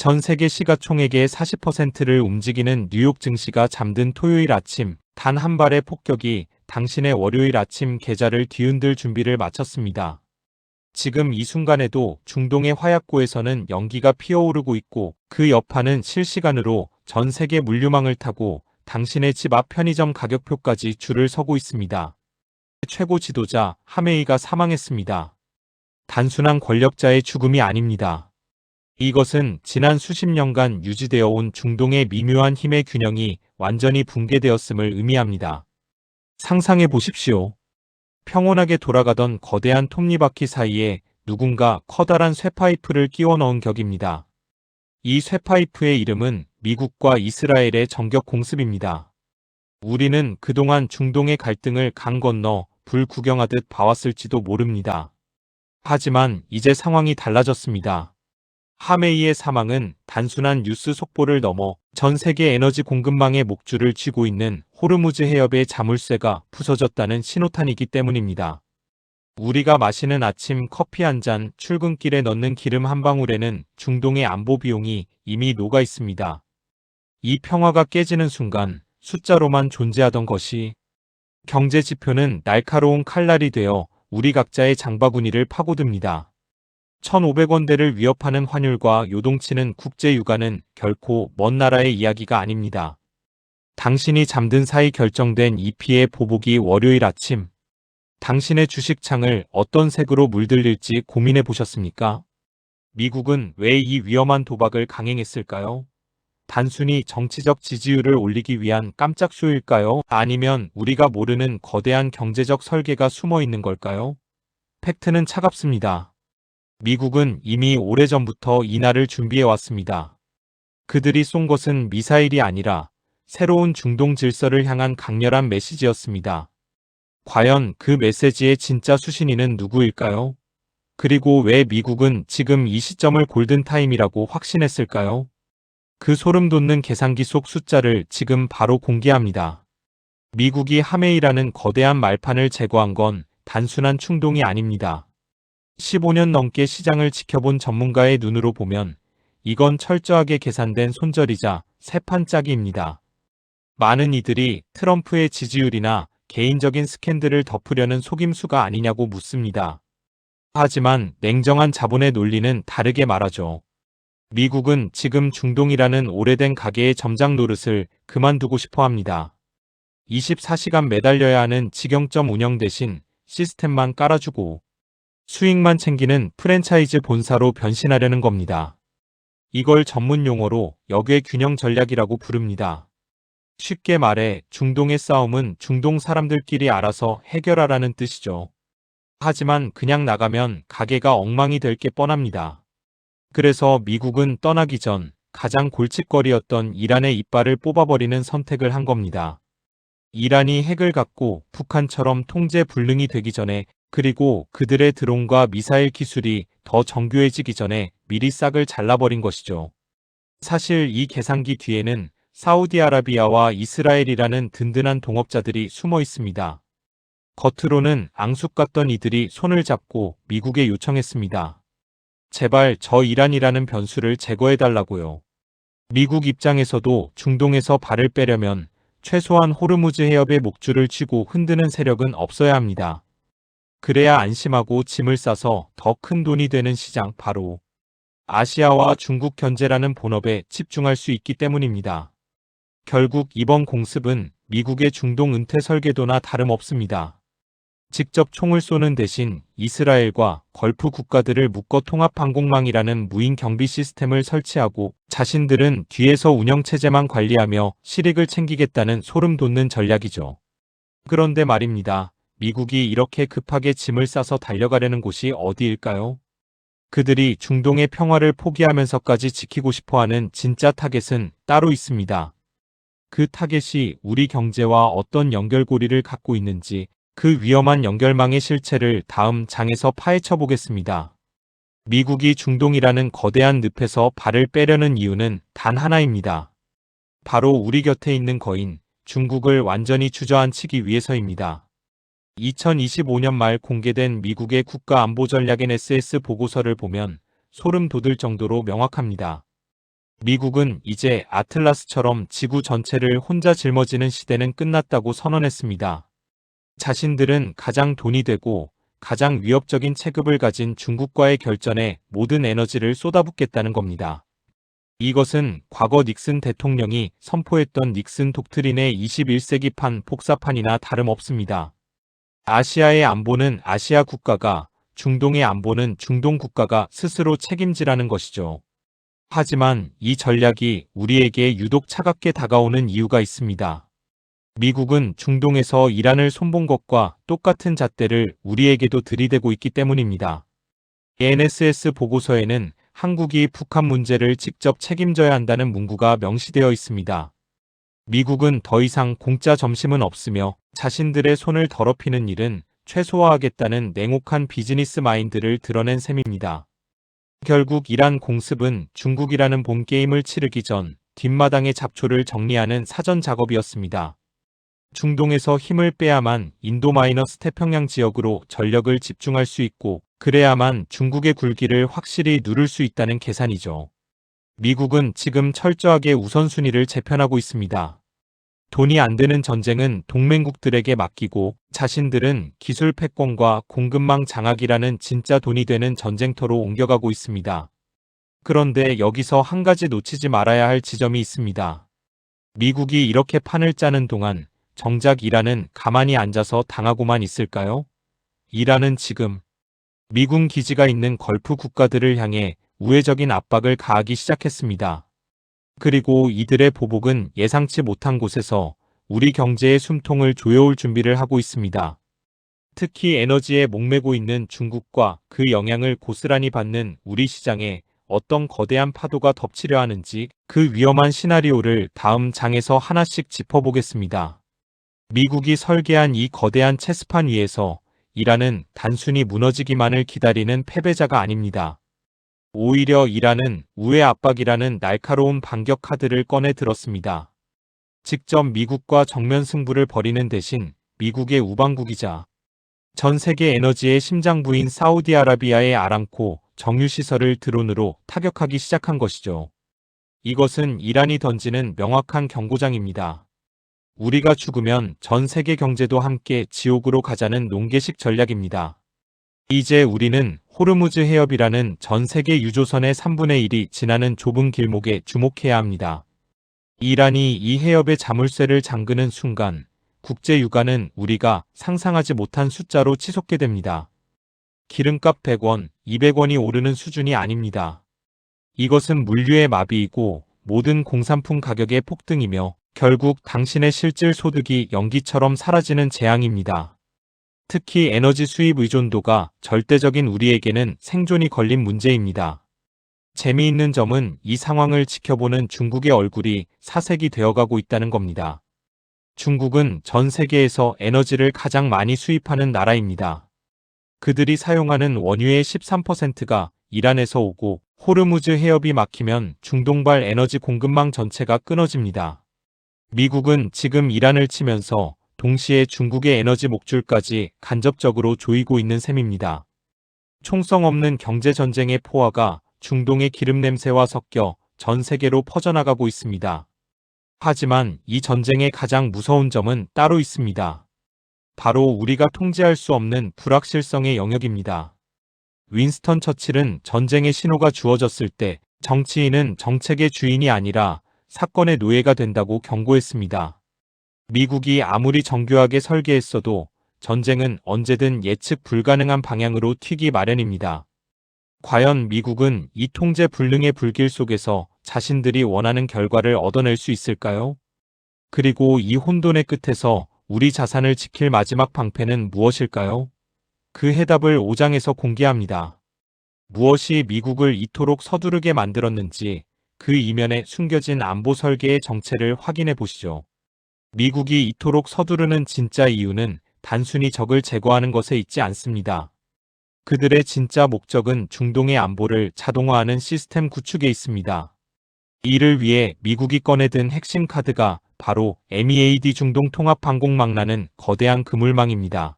전 세계 시가총액의 40%를 움직이는 뉴욕 증시가 잠든 토요일 아침, 단 한 발의 폭격이 당신의 월요일 아침 계좌를 뒤흔들 준비를 마쳤습니다. 지금 이 순간에도 중동의 화약고에서는 연기가 피어오르고 있고 그 여파는 실시간으로 전 세계 물류망을 타고 당신의 집 앞 편의점 가격표까지 줄을 서고 있습니다. 최고 지도자 하메이가 사망했습니다. 단순한 권력자의 죽음이 아닙니다. 이것은 지난 수십 년간 유지되어 온 중동의 미묘한 힘의 균형이 완전히 붕괴되었음을 의미합니다. 상상해 보십시오. 평온하게 돌아가던 거대한 톱니바퀴 사이에 누군가 커다란 쇠파이프를 끼워 넣은 격입니다. 이 쇠파이프의 이름은 미국과 이스라엘의 정격 공습입니다. 우리는 그동안 중동의 갈등을 강 건너 불 구경하듯 봐왔을지도 모릅니다. 하지만 이제 상황이 달라졌습니다. 하메이의 사망은 단순한 뉴스 속보를 넘어 전 세계 에너지 공급망의 목줄을 쥐고 있는 호르무즈 해협의 자물쇠가 부서졌다는 신호탄이기 때문입니다. 우리가 마시는 아침 커피 한 잔, 출근길에 넣는 기름 한 방울에는 중동의 안보 비용이 이미 녹아 있습니다. 이 평화가 깨지는 순간 숫자로만 존재하던 것이 경제 지표는 날카로운 칼날이 되어 우리 각자의 장바구니를 파고듭니다. 1,500원대를 위협하는 환율과 요동치는 국제 유가는 결코 먼 나라의 이야기가 아닙니다. 당신이 잠든 사이 결정된 이 피해 보복이 월요일 아침, 당신의 주식창을 어떤 색으로 물들릴지 고민해 보셨습니까? 미국은 왜 이 위험한 도박을 강행했을까요? 단순히 정치적 지지율을 올리기 위한 깜짝 쇼일까요? 아니면 우리가 모르는 거대한 경제적 설계가 숨어 있는 걸까요? 팩트는 차갑습니다. 미국은 이미 오래전부터 이날을 준비해 왔습니다. 그들이 쏜 것은 미사일이 아니라 새로운 중동 질서를 향한 강렬한 메시지였습니다. 과연 그 메시지의 진짜 수신인은 누구일까요? 그리고 왜 미국은 지금 이 시점을 골든타임이라고 확신했을까요? 그 소름 돋는 계산기 속 숫자를 지금 바로 공개합니다. 미국이 하메이라는 거대한 말판을 제거한 건 단순한 충동이 아닙니다. 15년 넘게 시장을 지켜본 전문가의 눈으로 보면 이건 철저하게 계산된 손절이자 세판짜기입니다. 많은 이들이 트럼프의 지지율이나 개인적인 스캔들을 덮으려는 속임수가 아니냐고 묻습니다. 하지만 냉정한 자본의 논리는 다르게 말하죠. 미국은 지금 중동이라는 오래된 가게의 점장 노릇을 그만두고 싶어 합니다. 24시간 매달려야 하는 직영점 운영 대신 시스템만 깔아주고 수익만 챙기는 프랜차이즈 본사로 변신하려는 겁니다. 이걸 전문 용어로 역의 균형 전략이라고 부릅니다. 쉽게 말해 중동의 싸움은 중동 사람들끼리 알아서 해결하라는 뜻이죠. 하지만 그냥 나가면 가게가 엉망이 될 게 뻔합니다. 그래서 미국은 떠나기 전 가장 골칫거리였던 이란의 이빨을 뽑아버리는 선택을 한 겁니다. 이란이 핵을 갖고 북한처럼 통제 불능이 되기 전에 그리고 그들의 드론과 미사일 기술이 더 정교해지기 전에 미리 싹을 잘라버린 것이죠. 사실 이 계산기 뒤에는 사우디아라비아와 이스라엘이라는 든든한 동업자들이 숨어 있습니다. 겉으로는 앙숙 같던 이들이 손을 잡고 미국에 요청했습니다. 제발 저 이란이라는 변수를 제거해달라고요. 미국 입장에서도 중동에서 발을 빼려면 최소한 호르무즈 해협의 목줄을 쥐고 흔드는 세력은 없어야 합니다. 그래야 안심하고 짐을 싸서 더 큰 돈이 되는 시장 바로 아시아와 중국 견제라는 본업에 집중할 수 있기 때문입니다. 결국 이번 공습은 미국의 중동 은퇴 설계도나 다름없습니다. 직접 총을 쏘는 대신 이스라엘과 걸프 국가들을 묶어 통합항공망이라는 무인 경비 시스템을 설치하고 자신들은 뒤에서 운영체제만 관리하며 실익을 챙기겠다는 소름 돋는 전략이죠. 그런데 말입니다. 미국이 이렇게 급하게 짐을 싸서 달려가려는 곳이 어디일까요? 그들이 중동의 평화를 포기하면서까지 지키고 싶어하는 진짜 타겟은 따로 있습니다. 그 타겟이 우리 경제와 어떤 연결고리를 갖고 있는지 그 위험한 연결망의 실체를 다음 장에서 파헤쳐 보겠습니다. 미국이 중동이라는 거대한 늪에서 발을 빼려는 이유는 단 하나입니다. 바로 우리 곁에 있는 거인 중국을 완전히 주저앉히기 위해서입니다. 2025년 말 공개된 미국의 국가안보전략 NSS 보고서를 보면 소름 돋을 정도로 명확합니다. 미국은 이제 아틀라스처럼 지구 전체를 혼자 짊어지는 시대는 끝났다고 선언했습니다. 자신들은 가장 돈이 되고 가장 위협적인 체급을 가진 중국과의 결전에 모든 에너지를 쏟아붓겠다는 겁니다. 이것은 과거 닉슨 대통령이 선포했던 닉슨 독트린의 21세기판 복사판이나 다름없습니다. 아시아의 안보는 아시아 국가가, 중동의 안보는 중동 국가가 스스로 책임지라는 것이죠. 하지만 이 전략이 우리에게 유독 차갑게 다가오는 이유가 있습니다. 미국은 중동에서 이란을 손본 것과 똑같은 잣대를 우리에게도 들이대고 있기 때문입니다. NSS 보고서에는 한국이 북한 문제를 직접 책임져야 한다는 문구가 명시되어 있습니다. 미국은 더 이상 공짜 점심은 없으며 자신들의 손을 더럽히는 일은 최소화하겠다는 냉혹한 비즈니스 마인드를 드러낸 셈입니다. 결국 이란 공습은 중국이라는 본 게임을 치르기 전 뒷마당의 잡초를 정리하는 사전 작업이었습니다. 중동에서 힘을 빼야만 인도-, 태평양 지역으로 전력을 집중할 수 있고 그래야만 중국의 굴기를 확실히 누를 수 있다는 계산이죠. 미국은 지금 철저하게 우선순위를 재편하고 있습니다. 돈이 안 되는 전쟁은 동맹국들에게 맡기고 자신들은 기술 패권과 공급망 장악이라는 진짜 돈이 되는 전쟁터로 옮겨가고 있습니다. 그런데 여기서 한 가지 놓치지 말아야 할 지점이 있습니다. 미국이 이렇게 판을 짜는 동안 정작 이란은 가만히 앉아서 당하고만 있을까요? 이란은 지금 미군 기지가 있는 걸프 국가들을 향해 우회적인 압박을 가하기 시작했습니다. 그리고 이들의 보복은 예상치 못한 곳에서 우리 경제의 숨통을 조여올 준비를 하고 있습니다. 특히 에너지에 목매고 있는 중국과 그 영향을 고스란히 받는 우리 시장에 어떤 거대한 파도가 덮치려 하는지 그 위험한 시나리오를 다음 장에서 하나씩 짚어보겠습니다. 미국이 설계한 이 거대한 체스판 위에서 이란은 단순히 무너지기만을 기다리는 패배자가 아닙니다. 오히려 이란은 우회 압박이라는 날카로운 반격 카드를 꺼내 들었습니다. 직접 미국과 정면 승부를 벌이는 대신 미국의 우방국이자 전 세계 에너지의 심장부인 사우디아라비아의 아람코 정유시설을 드론으로 타격하기 시작한 것이죠. 이것은 이란이 던지는 명확한 경고장입니다. 우리가 죽으면 전 세계 경제도 함께 지옥으로 가자는 농계식 전략입니다. 이제 우리는 호르무즈 해협이라는 전 세계 유조선의 3분의 1이 지나는 좁은 길목에 주목해야 합니다. 이란이 이 해협의 자물쇠를 잠그는 순간 국제 유가는 우리가 상상하지 못한 숫자로 치솟게 됩니다. 기름값 100원, 200원이 오르는 수준이 아닙니다. 이것은 물류의 마비이고 모든 공산품 가격의 폭등이며 결국 당신의 실질 소득이 연기처럼 사라지는 재앙입니다. 특히 에너지 수입 의존도가 절대적인 우리에게는 생존이 걸린 문제입니다. 재미있는 점은 이 상황을 지켜보는 중국의 얼굴이 사색이 되어가고 있다는 겁니다. 중국은 전 세계에서 에너지를 가장 많이 수입하는 나라입니다. 그들이 사용하는 원유의 13%가 이란에서 오고 호르무즈 해협이 막히면 중동발 에너지 공급망 전체가 끊어집니다. 미국은 지금 이란을 치면서 동시에 중국의 에너지 목줄까지 간접적으로 조이고 있는 셈입니다. 총성 없는 경제전쟁의 포화가 중동의 기름 냄새와 섞여 전 세계로 퍼져나가고 있습니다. 하지만 이 전쟁의 가장 무서운 점은 따로 있습니다. 바로 우리가 통제할 수 없는 불확실성의 영역입니다. 윈스턴 처칠은 전쟁의 신호가 주어졌을 때 정치인은 정책의 주인이 아니라 사건의 노예가 된다고 경고했습니다. 미국이 아무리 정교하게 설계했어도 전쟁은 언제든 예측 불가능한 방향으로 튀기 마련입니다. 과연 미국은 이 통제 불능의 불길 속에서 자신들이 원하는 결과를 얻어낼 수 있을까요? 그리고 이 혼돈의 끝에서 우리 자산을 지킬 마지막 방패는 무엇일까요? 그 해답을 5장에서 공개합니다. 무엇이 미국을 이토록 서두르게 만들었는지 그 이면에 숨겨진 안보 설계의 정체를 확인해 보시죠. 미국이 이토록 서두르는 진짜 이유는 단순히 적을 제거하는 것에 있지 않습니다. 그들의 진짜 목적은 중동의 안보를 자동화하는 시스템 구축에 있습니다. 이를 위해 미국이 꺼내든 핵심 카드가 바로 MEAD 중동 통합항공망라는 거대한 그물망입니다.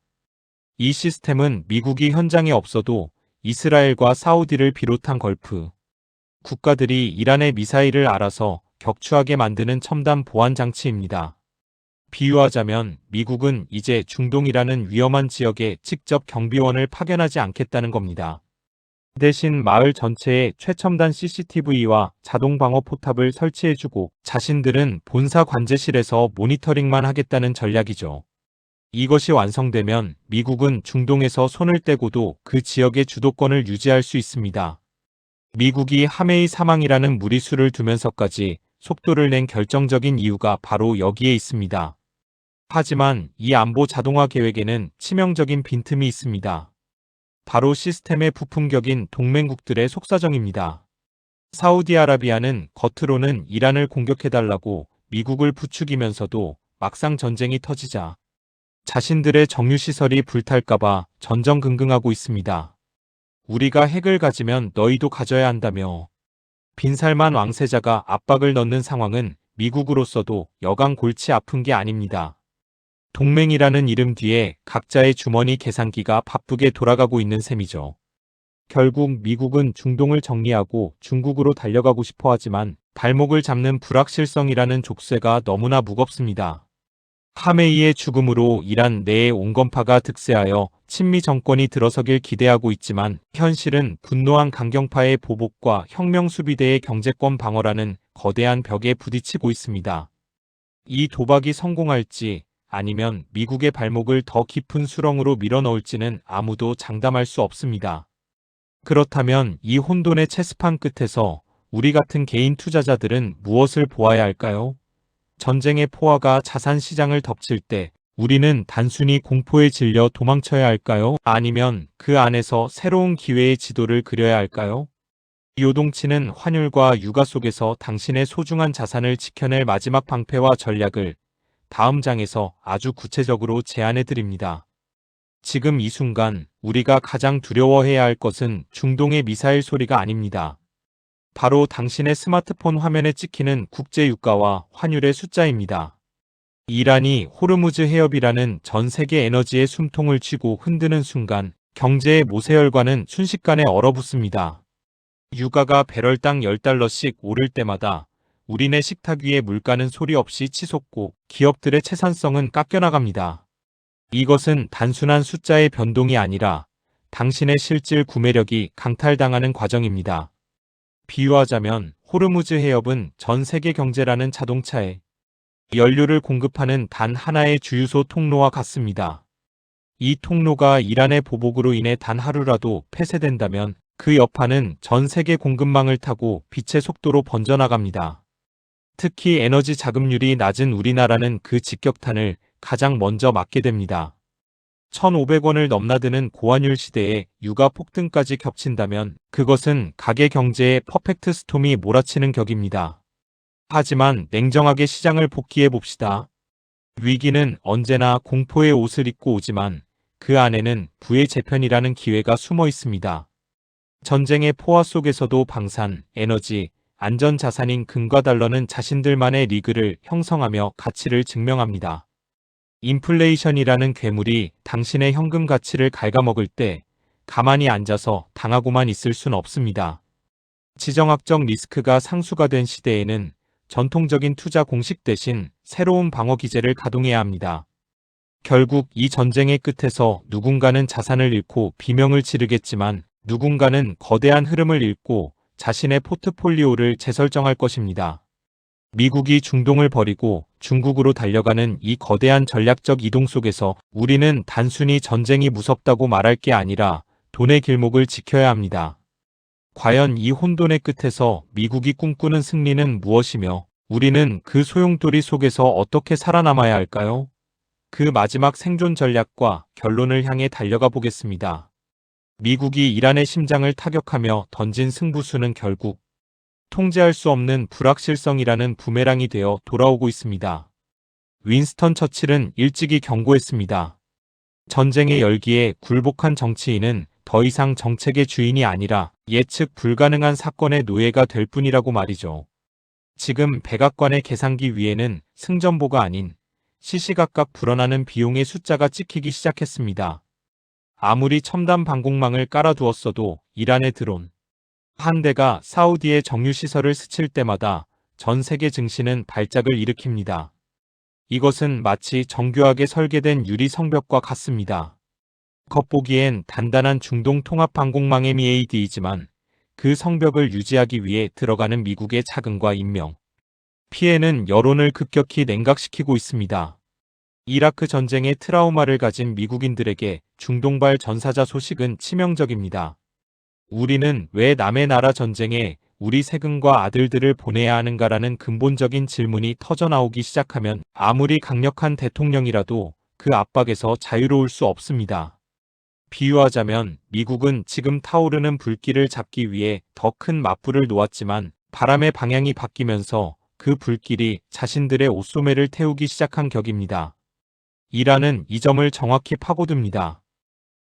이 시스템은 미국이 현장에 없어도 이스라엘과 사우디를 비롯한 걸프, 국가들이 이란의 미사일을 알아서 격추하게 만드는 첨단 보안 장치입니다. 비유하자면 미국은 이제 중동이라는 위험한 지역에 직접 경비원을 파견하지 않겠다는 겁니다. 대신 마을 전체에 최첨단 CCTV와 자동 방어 포탑을 설치해주고 자신들은 본사 관제실에서 모니터링만 하겠다는 전략이죠. 이것이 완성되면 미국은 중동에서 손을 떼고도 그 지역의 주도권을 유지할 수 있습니다. 미국이 하메이 사망이라는 무리수를 두면서까지 속도를 낸 결정적인 이유가 바로 여기에 있습니다. 하지만 이 안보 자동화 계획에는 치명적인 빈틈이 있습니다. 바로 시스템의 부품격인 동맹국들의 속사정입니다. 사우디아라비아는 겉으로는 이란을 공격해달라고 미국을 부추기면서도 막상 전쟁이 터지자 자신들의 정유시설이 불탈까봐 전전긍긍하고 있습니다. 우리가 핵을 가지면 너희도 가져야 한다며 빈살만 왕세자가 압박을 넣는 상황은 미국으로서도 여간 골치 아픈 게 아닙니다. 동맹이라는 이름 뒤에 각자의 주머니 계산기가 바쁘게 돌아가고 있는 셈이죠. 결국 미국은 중동을 정리하고 중국으로 달려가고 싶어 하지만 발목을 잡는 불확실성이라는 족쇄가 너무나 무겁습니다. 하메이의 죽음으로 이란 내의 온건파가 득세하여 친미 정권이 들어서길 기대하고 있지만 현실은 분노한 강경파의 보복과 혁명수비대의 경제권 방어라는 거대한 벽에 부딪히고 있습니다. 이 도박이 성공할지 아니면 미국의 발목을 더 깊은 수렁으로 밀어넣을지는 아무도 장담할 수 없습니다. 그렇다면 이 혼돈의 체스판 끝에서 우리 같은 개인 투자자들은 무엇을 보아야 할까요? 전쟁의 포화가 자산 시장을 덮칠 때 우리는 단순히 공포에 질려 도망쳐야 할까요? 아니면 그 안에서 새로운 기회의 지도를 그려야 할까요? 요동치는 환율과 유가 속에서 당신의 소중한 자산을 지켜낼 마지막 방패와 전략을 다음 장에서 아주 구체적으로 제안해 드립니다. 지금 이 순간 우리가 가장 두려워해야 할 것은 중동의 미사일 소리가 아닙니다. 바로 당신의 스마트폰 화면에 찍히는 국제 유가와 환율의 숫자입니다. 이란이 호르무즈 해협이라는 전 세계 에너지의 숨통을 쥐고 흔드는 순간 경제의 모세혈관은 순식간에 얼어붙습니다. 유가가 배럴당 10달러씩 오를 때마다 우리네 식탁 위의 물가는 소리 없이 치솟고 기업들의 채산성은 깎여나갑니다. 이것은 단순한 숫자의 변동이 아니라 당신의 실질 구매력이 강탈당하는 과정입니다. 비유하자면 호르무즈 해협은 전 세계 경제라는 자동차에 연료를 공급하는 단 하나의 주유소 통로와 같습니다. 이 통로가 이란의 보복으로 인해 단 하루라도 폐쇄된다면 그 여파는 전 세계 공급망을 타고 빛의 속도로 번져나갑니다. 특히 에너지 자급률이 낮은 우리나라는 그 직격탄을 가장 먼저 맞게 됩니다. 1,500원을 넘나드는 고환율 시대에 유가 폭등까지 겹친다면 그것은 가계 경제의 퍼펙트 스톰이 몰아치는 격입니다. 하지만 냉정하게 시장을 복귀해 봅시다. 위기는 언제나 공포의 옷을 입고 오지만 그 안에는 부의 재편이라는 기회가 숨어 있습니다. 전쟁의 포화 속에서도 방산, 에너지, 안전자산인 금과 달러는 자신들만의 리그를 형성하며 가치를 증명합니다. 인플레이션이라는 괴물이 당신의 현금 가치를 갉아먹을 때 가만히 앉아서 당하고만 있을 순 없습니다. 지정학적 리스크가 상수가 된 시대에는 전통적인 투자 공식 대신 새로운 방어 기제를 가동해야 합니다. 결국 이 전쟁의 끝에서 누군가는 자산을 잃고 비명을 지르겠지만 누군가는 거대한 흐름을 잃고 자신의 포트폴리오를 재설정할 것입니다. 미국이 중동을 버리고 중국으로 달려가는 이 거대한 전략적 이동 속에서 우리는 단순히 전쟁이 무섭다고 말할 게 아니라 돈의 길목을 지켜야 합니다. 과연 이 혼돈의 끝에서 미국이 꿈꾸는 승리는 무엇이며 우리는 그 소용돌이 속에서 어떻게 살아남아야 할까요? 그 마지막 생존 전략과 결론을 향해 달려가 보겠습니다. 미국이 이란의 심장을 타격하며 던진 승부수는 결국 통제할 수 없는 불확실성이라는 부메랑이 되어 돌아오고 있습니다. 윈스턴 처칠은 일찍이 경고했습니다. 전쟁의 열기에 굴복한 정치인은 더 이상 정책의 주인이 아니라 예측 불가능한 사건의 노예가 될 뿐이라고 말이죠. 지금 백악관의 계산기 위에는 승전보가 아닌 시시각각 불어나는 비용의 숫자가 찍히기 시작했습니다. 아무리 첨단 방공망을 깔아두었어도 이란의 드론, 한 대가 사우디의 정유시설을 스칠 때마다 전 세계 증시는 발작을 일으킵니다. 이것은 마치 정교하게 설계된 유리 성벽과 같습니다. 겉보기엔 단단한 중동 통합항공망 MEAD이지만 그 성벽을 유지하기 위해 들어가는 미국의 자금과 인명, 피해는 여론을 급격히 냉각시키고 있습니다. 이라크 전쟁의 트라우마를 가진 미국인들에게 중동발 전사자 소식은 치명적입니다. 우리는 왜 남의 나라 전쟁에 우리 세금과 아들들을 보내야 하는가라는 근본적인 질문이 터져나오기 시작하면 아무리 강력한 대통령이라도 그 압박에서 자유로울 수 없습니다. 비유하자면 미국은 지금 타오르는 불길을 잡기 위해 더 큰 맞불을 놓았지만 바람의 방향이 바뀌면서 그 불길이 자신들의 옷소매를 태우기 시작한 격입니다. 이란은 이 점을 정확히 파고듭니다.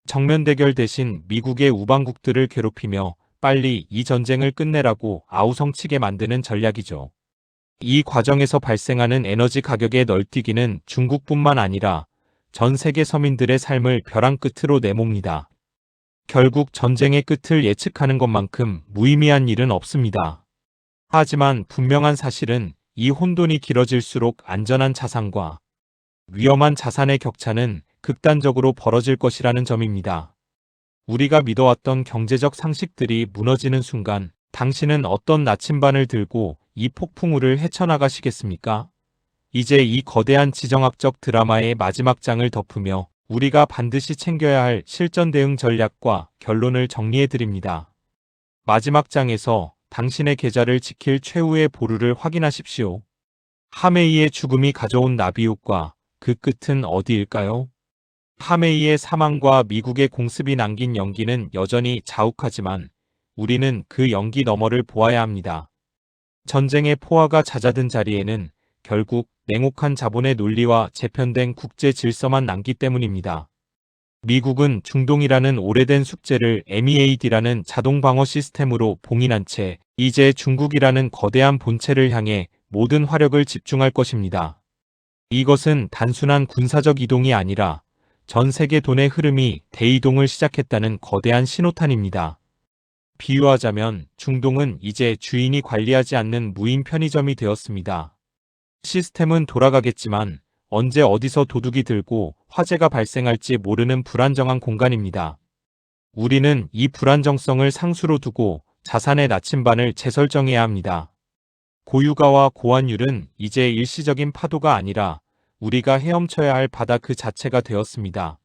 정면 대결 대신 미국의 우방국들을 괴롭히며 빨리 이 전쟁을 끝내라고 아우성치게 만드는 전략이죠. 이 과정에서 발생하는 에너지 가격의 널뛰기는 중국뿐만 아니라 전 세계 서민들의 삶을 벼랑 끝으로 내몹니다. 결국 전쟁의 끝을 예측하는 것만큼 무의미한 일은 없습니다. 하지만 분명한 사실은 이 혼돈이 길어질수록 안전한 자산과 위험한 자산의 격차는 극단적으로 벌어질 것이라는 점입니다. 우리가 믿어왔던 경제적 상식들이 무너지는 순간 당신은 어떤 나침반을 들고 이 폭풍우를 헤쳐나가시겠습니까? 이제 이 거대한 지정학적 드라마의 마지막 장을 덮으며 우리가 반드시 챙겨야 할 실전 대응 전략과 결론을 정리해드립니다. 마지막 장에서 당신의 계좌를 지킬 최후의 보루를 확인하십시오. 하메이의 죽음이 가져온 나비효과, 그 끝은 어디일까요? 하메이의 사망과 미국의 공습이 남긴 연기는 여전히 자욱하지만 우리는 그 연기 너머를 보아야 합니다. 전쟁의 포화가 잦아든 자리에는 결국 냉혹한 자본의 논리와 재편된 국제 질서만 남기 때문입니다. 미국은 중동이라는 오래된 숙제를 MEAD라는 자동 방어 시스템으로 봉인한 채 이제 중국이라는 거대한 본체를 향해 모든 화력을 집중할 것입니다. 이것은 단순한 군사적 이동이 아니라 전 세계 돈의 흐름이 대이동을 시작했다는 거대한 신호탄입니다. 비유하자면 중동은 이제 주인이 관리하지 않는 무인 편의점이 되었습니다. 시스템은 돌아가겠지만 언제 어디서 도둑이 들고 화재가 발생할지 모르는 불안정한 공간입니다. 우리는 이 불안정성을 상수로 두고 자산의 나침반을 재설정해야 합니다. 고유가와 고환율은 이제 일시적인 파도가 아니라 우리가 헤엄쳐야 할 바다 그 자체가 되었습니다.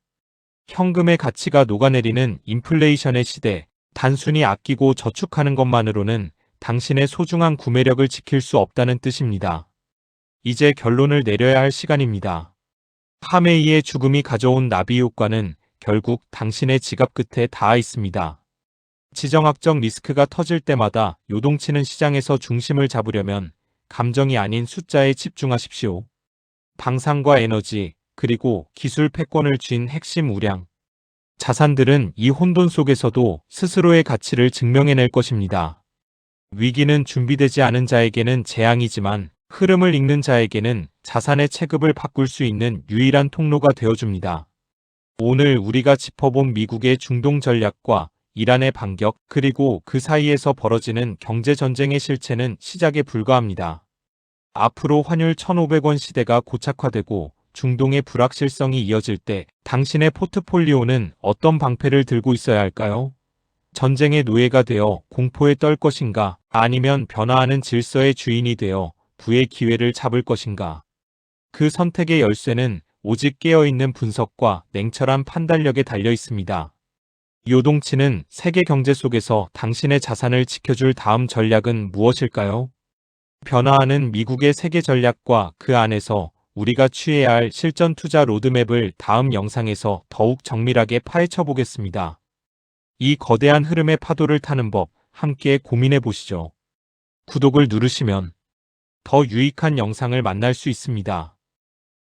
현금의 가치가 녹아내리는 인플레이션의 시대, 단순히 아끼고 저축하는 것만으로는 당신의 소중한 구매력을 지킬 수 없다는 뜻입니다. 이제 결론을 내려야 할 시간입니다. 하메이의 죽음이 가져온 나비 효과는 결국 당신의 지갑 끝에 닿아 있습니다. 지정학적 리스크가 터질 때마다 요동치는 시장에서 중심을 잡으려면 감정이 아닌 숫자에 집중하십시오. 방산과 에너지, 그리고 기술 패권을 쥔 핵심 우량 자산들은 이 혼돈 속에서도 스스로의 가치를 증명해낼 것입니다. 위기는 준비되지 않은 자에게는 재앙이지만 흐름을 읽는 자에게는 자산의 체급을 바꿀 수 있는 유일한 통로가 되어줍니다. 오늘 우리가 짚어본 미국의 중동 전략과 이란의 반격, 그리고 그 사이에서 벌어지는 경제전쟁의 실체는 시작에 불과합니다. 앞으로 환율 1,500원 시대가 고착화되고 중동의 불확실성이 이어질 때 당신의 포트폴리오는 어떤 방패를 들고 있어야 할까요? 전쟁의 노예가 되어 공포에 떨 것인가, 아니면 변화하는 질서의 주인이 되어 부의 기회를 잡을 것인가? 그 선택의 열쇠는 오직 깨어있는 분석과 냉철한 판단력에 달려 있습니다. 요동치는 세계 경제 속에서 당신의 자산을 지켜줄 다음 전략은 무엇일까요? 변화하는 미국의 세계 전략과 그 안에서 우리가 취해야 할 실전 투자 로드맵을 다음 영상에서 더욱 정밀하게 파헤쳐 보겠습니다. 이 거대한 흐름의 파도를 타는 법 함께 고민해 보시죠. 구독을 누르시면 더 유익한 영상을 만날 수 있습니다.